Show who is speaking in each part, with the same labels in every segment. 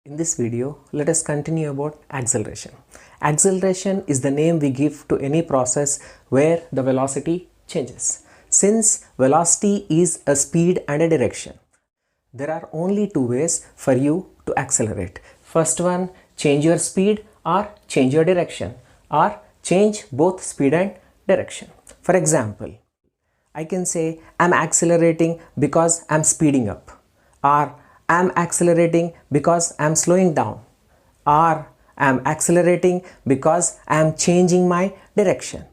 Speaker 1: In this video, let us continue about acceleration. Acceleration is the name we give to any process where the velocity changes. Since velocity is a speed and a direction, there are only two ways for you to accelerate. First one, change your speed or change your direction, or change both speed and direction. For example, I can say I'm accelerating because I'm speeding up, or I'm accelerating because I'm slowing down, or I'm accelerating because I'm changing my direction.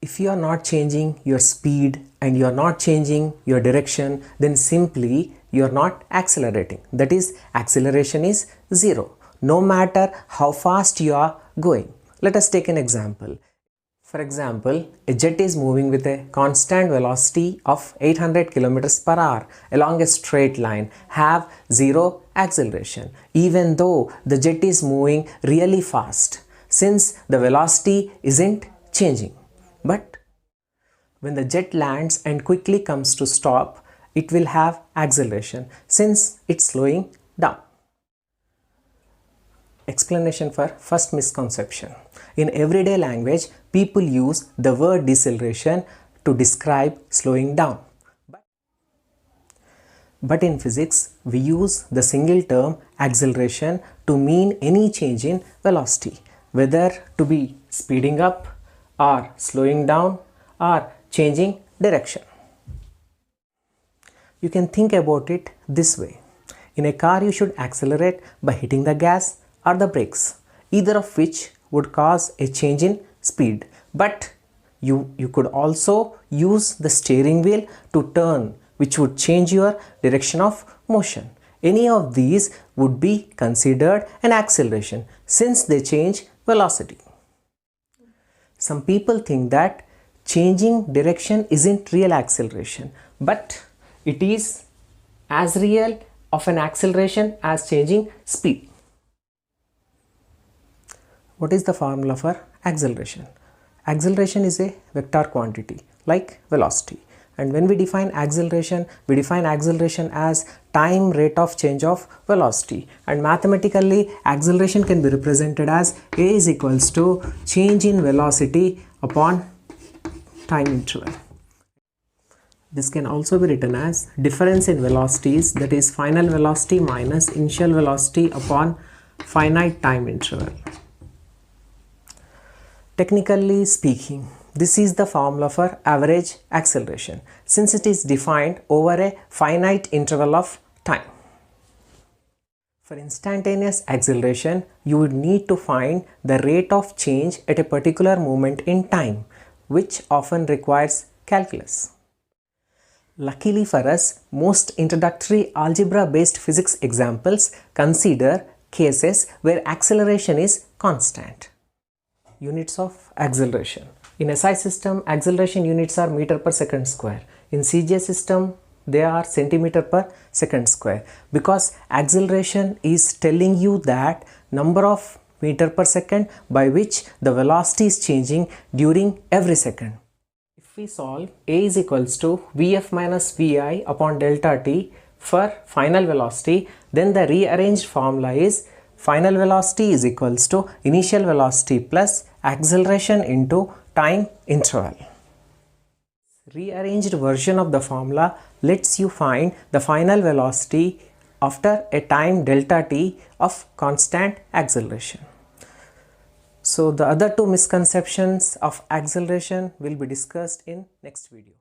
Speaker 1: If you are not changing your speed and you are not changing your direction, then simply you are not accelerating. That is, acceleration is zero, no matter how fast you are going. Let us take an example. For example, a jet is moving with a constant velocity of 800 km per hour along a straight line, have zero acceleration, even though the jet is moving really fast, since the velocity isn't changing. But when the jet lands and quickly comes to stop, it will have acceleration since it's slowing down. Explanation for first misconception. In everyday language, people use the word deceleration to describe slowing down. But in physics, we use the single term acceleration to mean any change in velocity, whether to be speeding up or slowing down or changing direction. You can think about it this way. In a car, you should accelerate by hitting the gas or the brakes, either of which would cause a change in speed. But you could also use the steering wheel to turn, which would change your direction of motion. Any of these would be considered an acceleration since they change velocity. Some people think that changing direction isn't real acceleration, but it is as real of an acceleration as changing speed. What is the formula for acceleration? Acceleration is a vector quantity like velocity, and when we define acceleration as time rate of change of velocity, and mathematically acceleration can be represented as a is equals to change in velocity upon time interval. This can also be written as difference in velocities, that is final velocity minus initial velocity upon finite time interval. Technically speaking, this is the formula for average acceleration since it is defined over a finite interval of time. For instantaneous acceleration, you would need to find the rate of change at a particular moment in time, which often requires calculus. Luckily for us, most introductory algebra-based physics examples consider cases where acceleration is constant. Units of acceleration. In SI system, acceleration units are meter per second square. In CJ system, they are centimeter per second square, because acceleration is telling you that number of meter per second by which the velocity is changing during every second. If we solve A is equals to Vf minus Vi upon delta t for final velocity, then the rearranged formula is final velocity is equals to initial velocity plus acceleration into time interval. Rearranged version of the formula lets you find the final velocity after a time delta t of constant acceleration. So the other two misconceptions of acceleration will be discussed in next video.